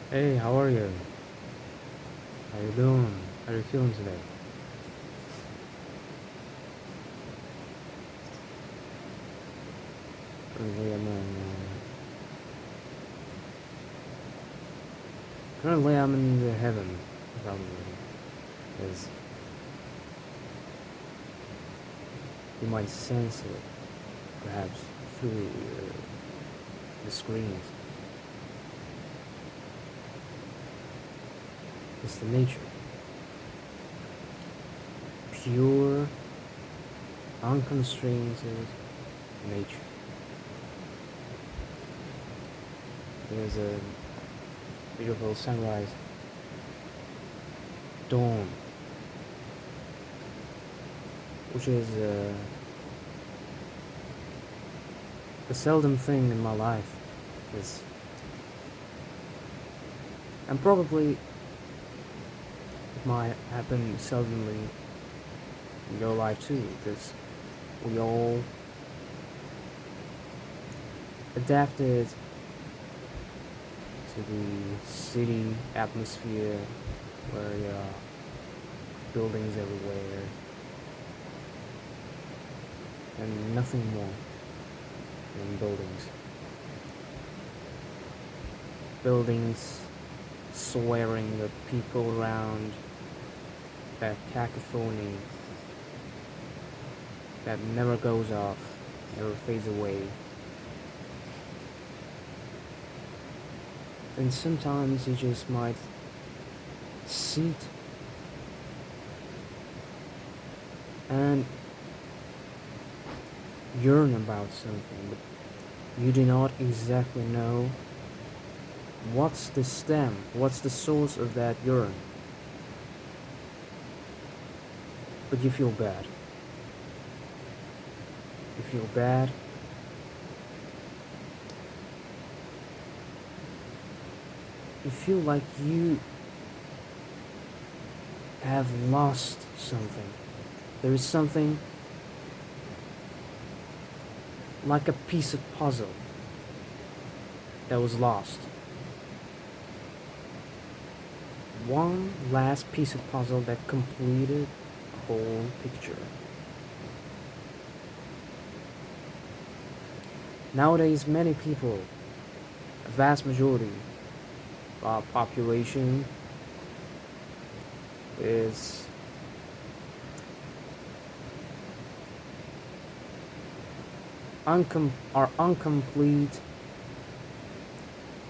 Hey, how are you? How you doing? How are you feeling today? Currently, currently I'm in the heaven, probably, because you might sense it, perhaps through the screens. It's the nature, pure, unconstrained nature. There's a beautiful sunrise, dawn, which is a seldom thing in my life, because and probably it might happen seldomly in your life too, because we all adapted to the city atmosphere where there are buildings everywhere and nothing more than buildings. Buildings swearing at people around, that cacophony that never goes off, never fades away. And sometimes you just might sit and yearn about something, but you do not exactly know what's the stem, what's the source of that yearn. But you feel bad. You feel bad. You feel like you have lost something. There is something like a piece of puzzle that was lost. One last piece of puzzle that completed a whole picture. Nowadays, many people, a vast majority of our population, is are incomplete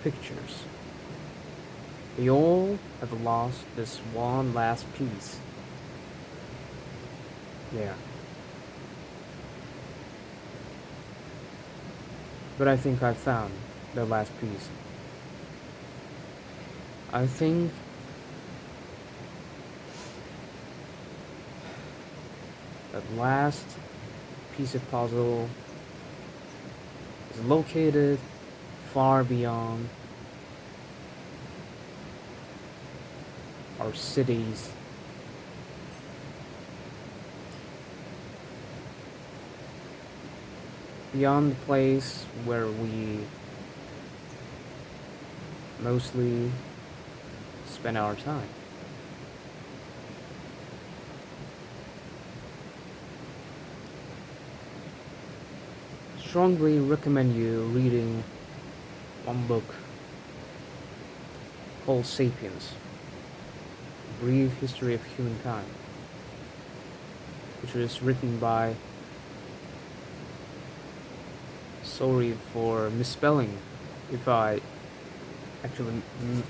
pictures. We all have lost this one last piece. Yeah. But I think I found the last piece. I think that last piece of puzzle is located far beyond our cities, beyond the place where we mostly spend our time. Strongly recommend you reading one book called Sapiens, A Brief History of Humankind, which was written by, sorry for misspelling if I actually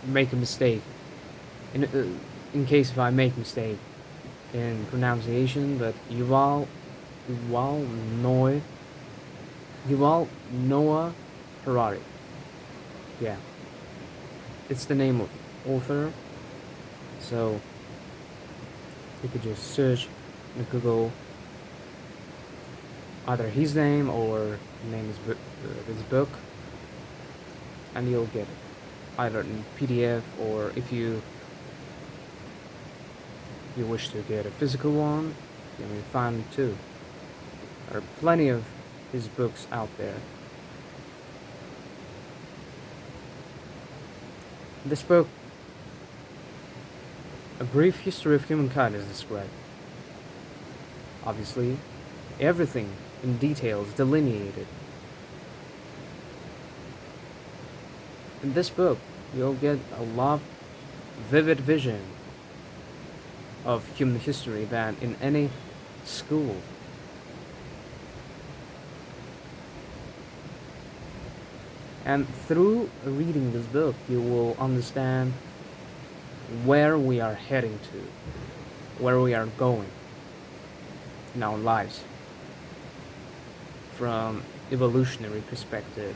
make a mistake, in case if I make mistake in pronunciation, but Yuval Noah Yuval Noah Harari. Yeah, it's the name of the author. So you could just search in Google either his name or the name of his book, and you'll get it either in PDF, or if you wish to get a physical one, you may find it too. There are plenty of his books out there. In this book, a brief history of humankind is described. Obviously, everything in detail is delineated. In this book, you'll get a lot vivid vision of human history than in any school. And through reading this book, you will understand where we are heading to, where we are going in our lives from evolutionary perspective.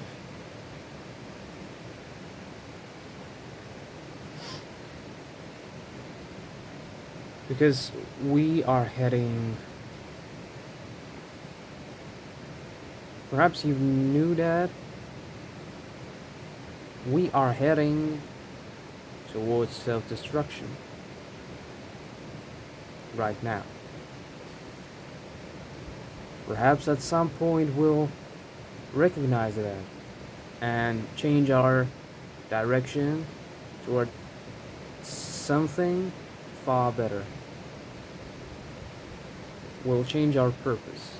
Because we are heading, perhaps you knew that, we are heading towards self-destruction right now. Perhaps at some point we'll recognize that and change our direction toward something far better. We'll change our purpose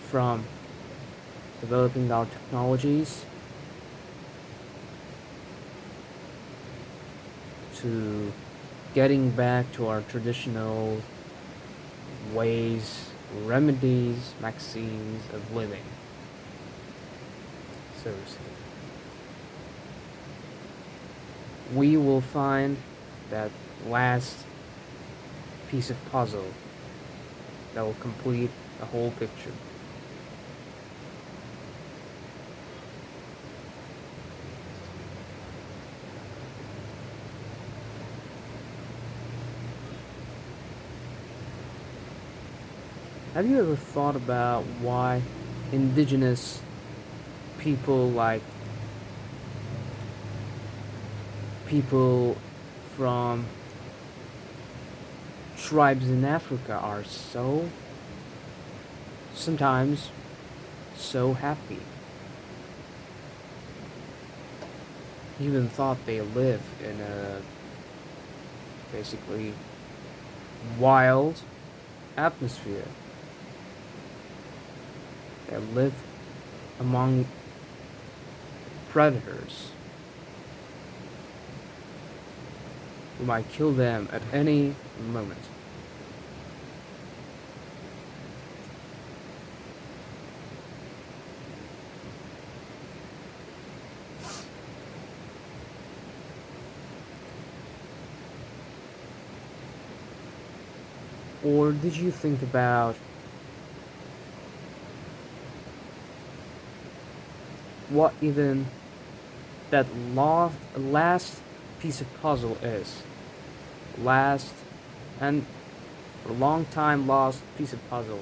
from developing our technologies to getting back to our traditional ways, remedies, maxims of living. Seriously. We will find that last piece of puzzle that will complete the whole picture. Have you ever thought about why indigenous people, like people from tribes in Africa, are sometimes so happy? Even thought they live in a basically wild atmosphere. They live among predators who might kill them at any moment. Or did you think about what even that last piece of puzzle is? Last and for a long time lost piece of puzzle.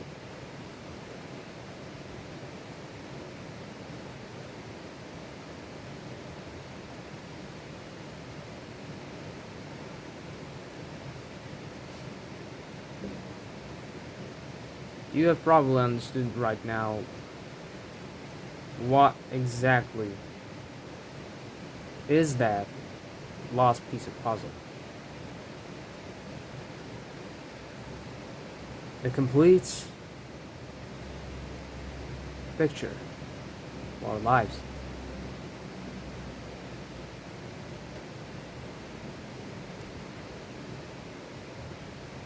You have probably understood right now what exactly is that lost piece of puzzle. It completes picture of our lives.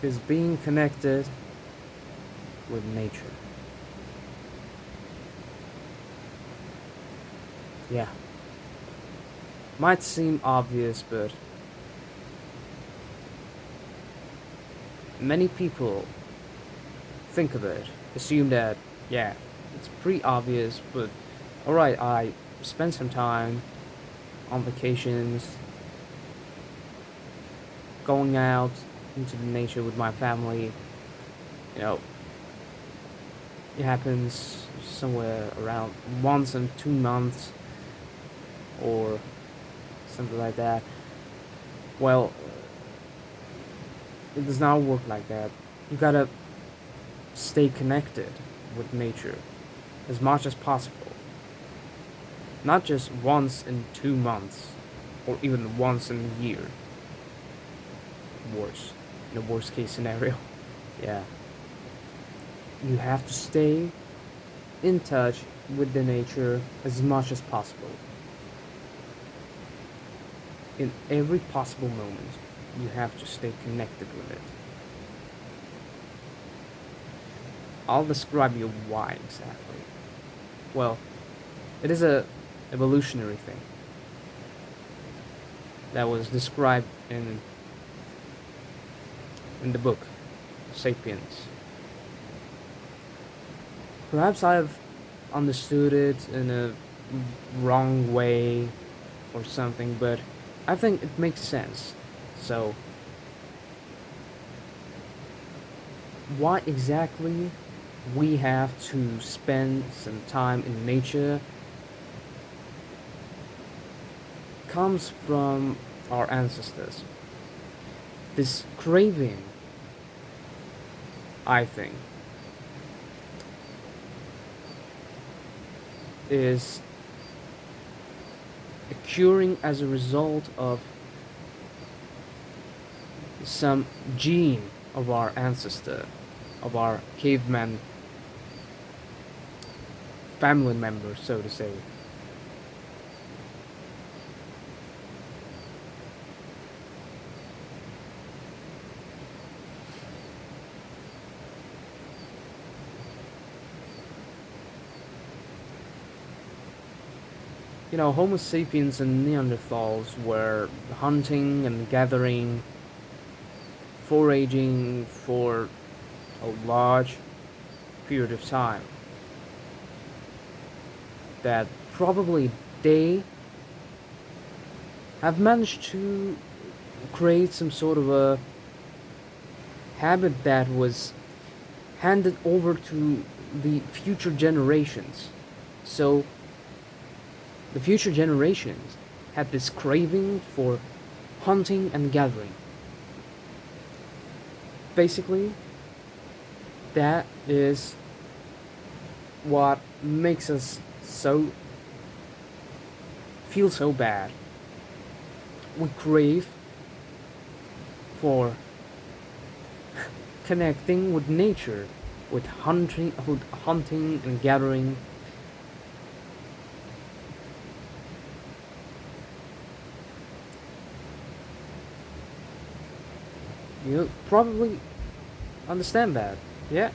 Is being connected with nature. Yeah. Might seem obvious, but many people think of it, assume that, yeah, it's pretty obvious, but alright, I spend some time on vacations, going out into the nature with my family. You know, it happens somewhere around once in 2 months or something like that. Well, it does not work like that. You gotta stay connected with nature as much as possible. not just once in 2 months or even once in a year. Worse, in a worst case scenario. Yeah, you have to stay in touch with the nature as much as possible. In every possible moment, you have to stay connected with it. I'll describe you why exactly. Well, it is a evolutionary thing that was described in the book Sapiens. Perhaps I've understood it in a wrong way or something, but I think it makes sense. So, why exactly we have to spend some time in nature comes from our ancestors. This craving, I think, is occurring as a result of some gene of our ancestor, of our caveman family member, so to say. Homo sapiens and Neanderthals were hunting and gathering, foraging for a large period of time. That probably they have managed to create some sort of a habit that was handed over to the future generations. So the future generations had this craving for hunting and gathering. Basically, that is what makes us feel so bad. We crave for connecting with nature, with hunting and gathering. You probably understand that, yeah?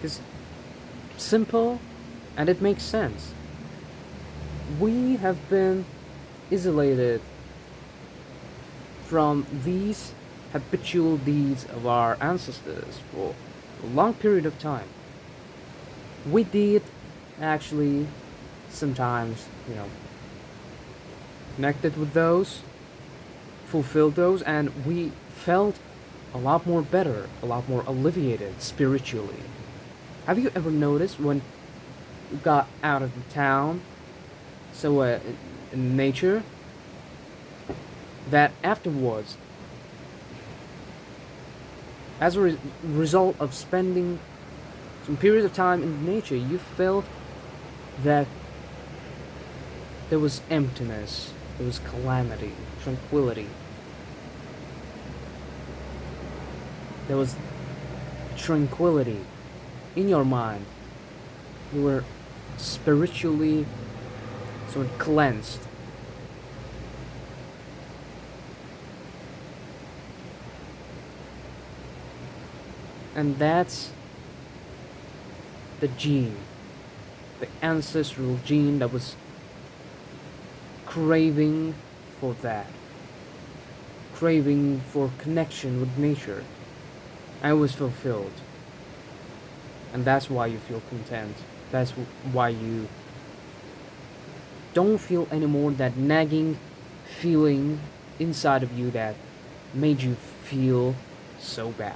It's simple and it makes sense. We have been isolated from these habitual deeds of our ancestors for a long period of time. We did actually sometimes, connected with those, fulfilled those, and we felt a lot more better, a lot more alleviated spiritually. Have you ever noticed when you got out of the town, so in nature, that afterwards, as a result of spending some period of time in nature, you felt that there was emptiness, there was calamity, tranquility. There was tranquility in your mind. You were spiritually sort of cleansed. And that's the gene, the ancestral gene that was craving for that, craving for connection with nature. I was fulfilled. And that's why you feel content. That's why you don't feel anymore that nagging feeling inside of you that made you feel so bad.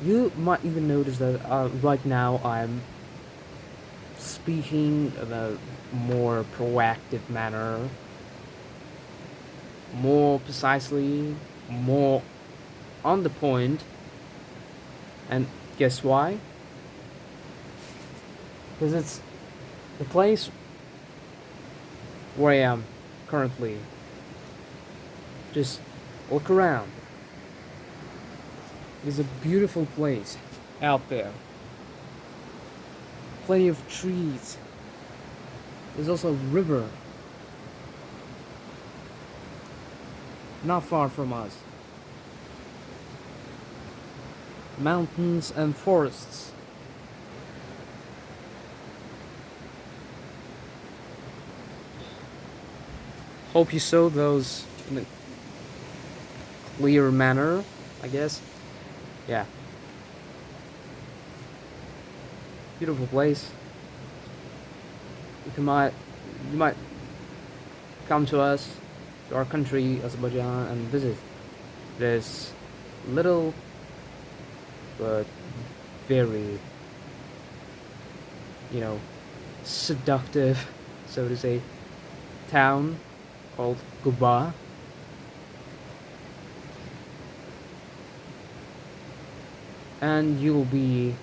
You might even notice that right now I'm speaking in a more proactive manner, more precisely, more on the point, And guess why? Because it's the place where I am currently. Just look around. It's a beautiful place out there. Plenty of trees. There's also a river not far from us. Mountains and forests. Hope you saw those in a clear manner, I guess. Yeah. Beautiful place. You might come to us, to our country, Azerbaijan, and visit this little but very, you know, seductive, so to say, town called Guba. And you'll be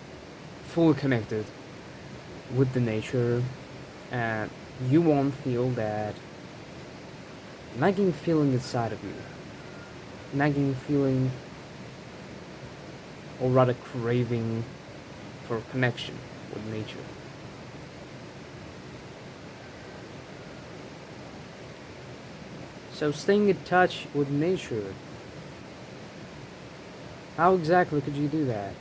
fully connected with the nature, and you won't feel that nagging feeling inside of you. Nagging feeling, or rather craving for connection with nature. So staying in touch with nature, how exactly could you do that?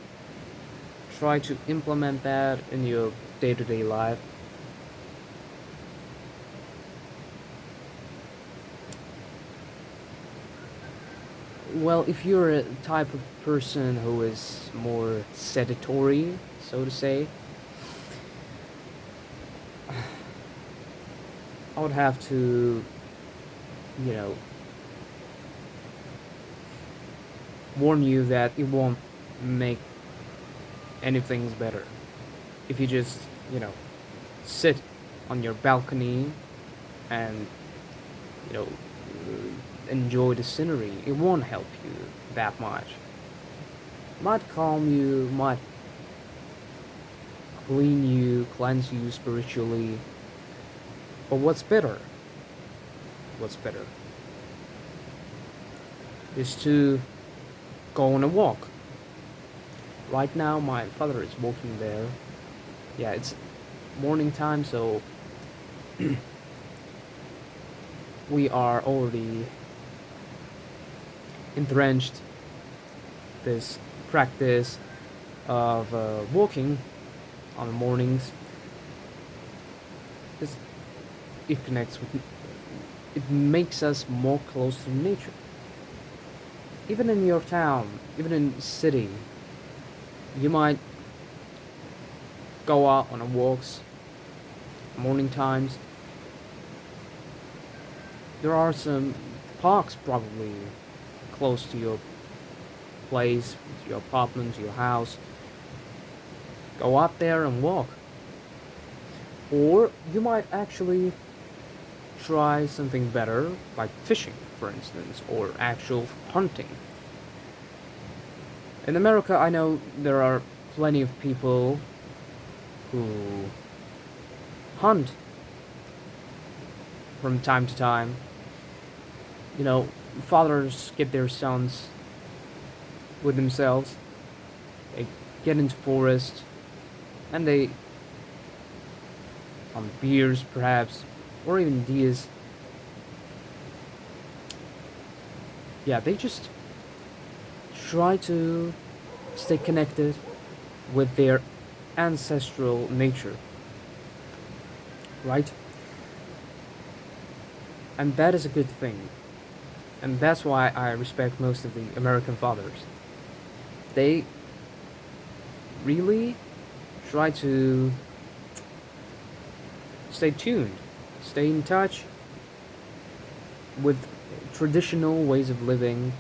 Try to implement that in your day-to-day life. Well, if you're a type of person who is more sedentary, so to say, I would have to, you know, warn you that it won't make anything better. If you just, you know, sit on your balcony and, you know, enjoy the scenery, it won't help you that much. Might calm you, might clean you, cleanse you spiritually. But what's better? What's better? Is to go on a walk. Right now, my father is walking there. Yeah, it's morning time, so we are already entrenched this practice of walking on the mornings. Because it connects with, it makes us more close to nature. Even in your town, even in city, you might go out on a walks morning times. There are some parks probably close to your place, to your apartment, to your house. Go out there and walk. Or you might actually try something better, like fishing, for instance, or actual hunting. In America, I know there are plenty of people who hunt from time to time. You know, fathers get their sons with themselves. They get into forest and they on beers perhaps, or even deers. Yeah, they just try to stay connected with their ancestral nature, right? And that is a good thing. And that's why I respect most of the American fathers. They really try to stay tuned, stay in touch with traditional ways of living,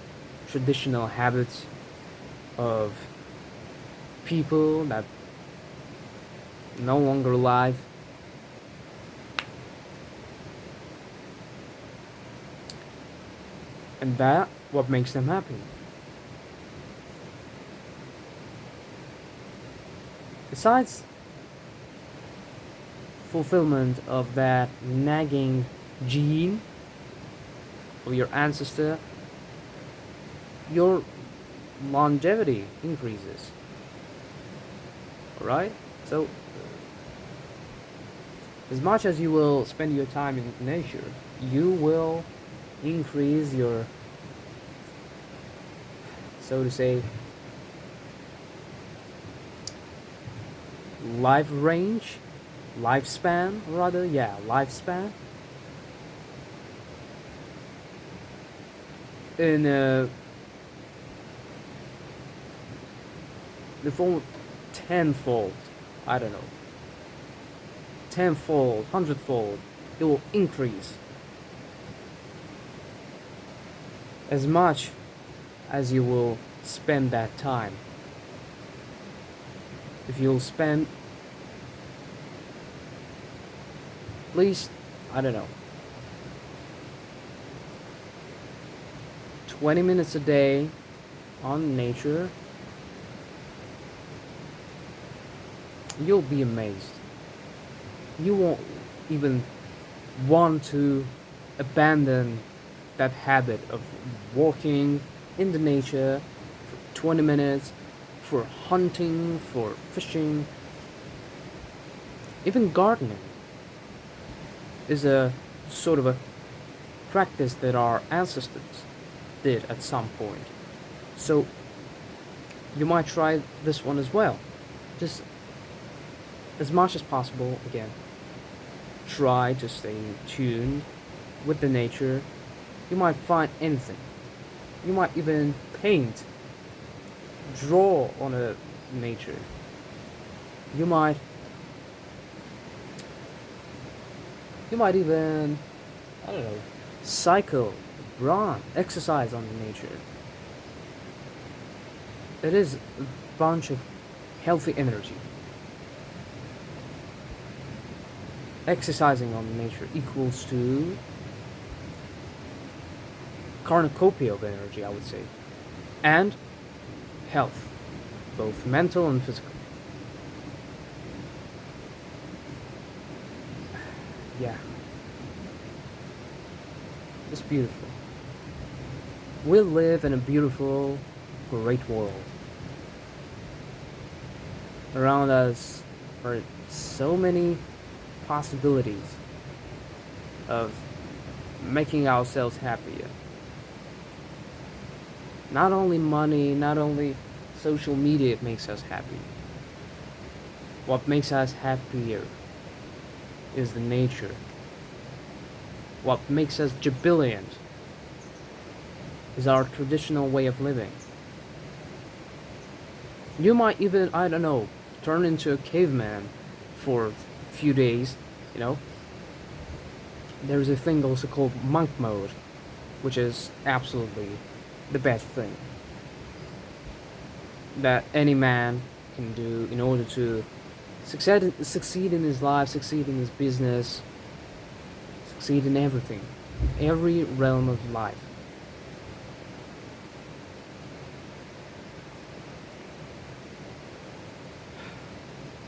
traditional habits of people that no longer alive. And that what makes them happy. Besides fulfillment of that nagging gene of your ancestor, your longevity increases. Alright? So, as much as you will spend your time in nature, you will increase your, so to say, life range, lifespan, rather, yeah, lifespan, in the form of tenfold. I don't know, tenfold, hundredfold. It will increase as much as you will spend that time. If you'll spend at least, I don't know, 20 minutes a day on nature, you'll be amazed. You won't even want to abandon that habit of walking in the nature for 20 minutes, for hunting, for fishing, even gardening is a sort of a practice that our ancestors did at some point. So you might try this one as well. Just as much as possible, again, try to stay tuned with the nature. You might find anything. You might even paint, draw on a nature. You might even, I don't know, cycle, run, exercise on the nature. It is a bunch of healthy energy. Exercising on nature equals to cornucopia of energy, I would say, and health, both mental and physical. Yeah, it's beautiful. We live in a beautiful, great world. Around us are so many possibilities of making ourselves happier. Not only money, not only social media makes us happy. What makes us happier is the nature. What makes us jubilant is our traditional way of living. You might even, I don't know, turn into a caveman for a few days, you know. There's a thing also called monk mode, which is absolutely the best thing that any man can do in order to succeed in his life, succeed in his business, succeed in everything, every realm of life.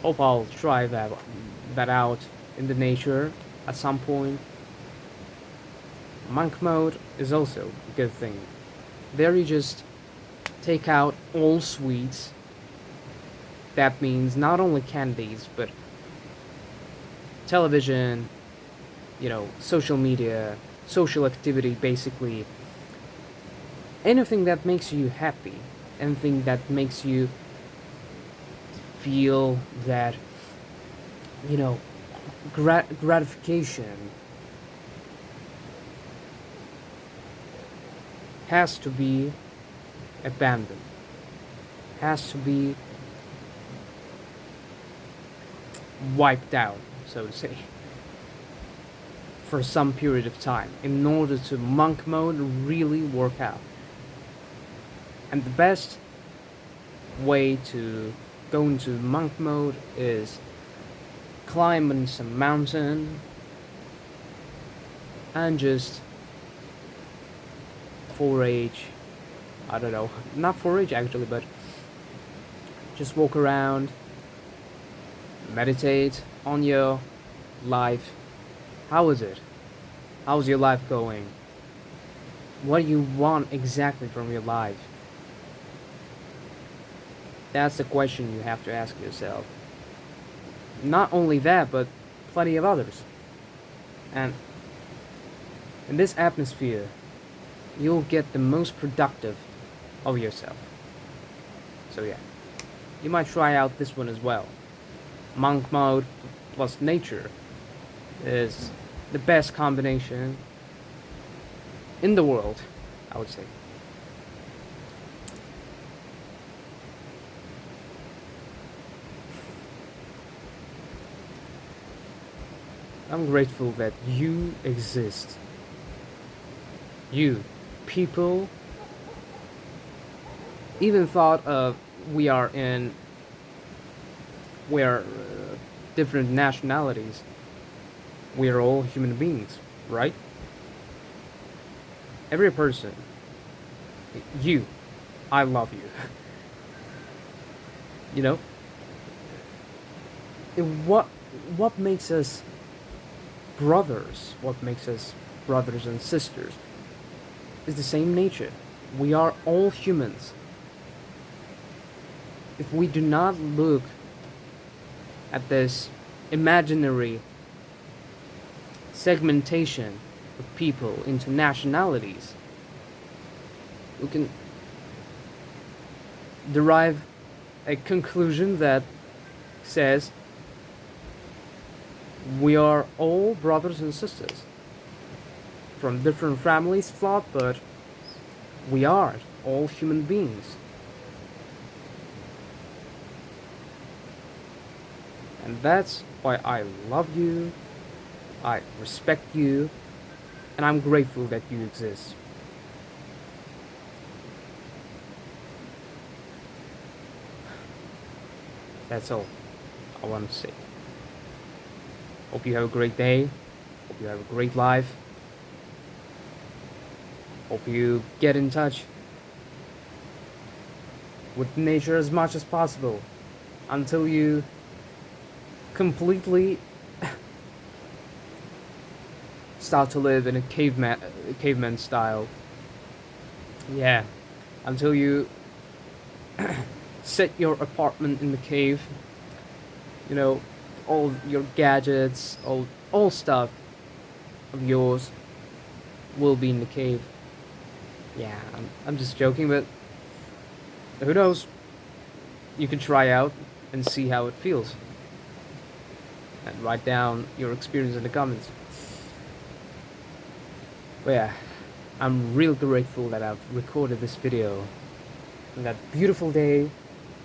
Hope I'll try that out in the nature at some point. Monk mode is also a good thing. There you just take out all sweets. That means not only candies, but television, you know, social media, social activity, basically. Anything that makes you happy, anything that makes you feel that, you know, gratification has to be abandoned, has to be wiped out, so to say, for some period of time in order to monk mode really work out. And the best way to go into monk mode is climbing some mountain and just forage. I don't know, not forage actually, but just walk around, meditate on your life. How is it? How's your life going? What do you want exactly from your life? That's the question you have to ask yourself. Not only that, but plenty of others. And in this atmosphere, you'll get the most productive of yourself. So yeah, you might try out this one as well. Monk mode plus nature is the best combination in the world, I would say. I'm grateful that you exist. You, people, even thought of we are different nationalities. We are all human beings, right? Every person, you, I love you. You know, what makes us brothers? What makes us brothers and sisters is the same nature. We are all humans. If we do not look at this imaginary segmentation of people into nationalities, we can derive a conclusion that says we are all brothers and sisters from different families, flawed, but we are all human beings. And that's why I love you, I respect you, and I'm grateful that you exist. That's all I want to say. Hope you have a great day. Hope you have a great life. Hope you get in touch with nature as much as possible until you completely start to live in a caveman style. Yeah, until you set your apartment in the cave. You know, all your gadgets, all stuff of yours will be in the cave. Yeah, I'm just joking, but who knows? You can try out and see how it feels. And write down your experience in the comments. But yeah, I'm real grateful that I've recorded this video on that beautiful day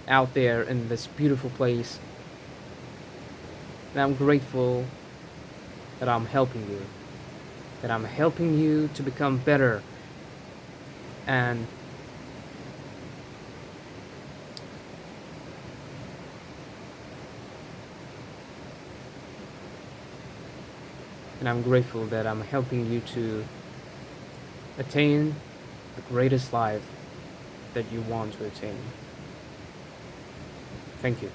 out there in this beautiful place. And I'm grateful that I'm helping you. That I'm helping you to become better. And I'm grateful that I'm helping you to attain the greatest life that you want to attain. Thank you.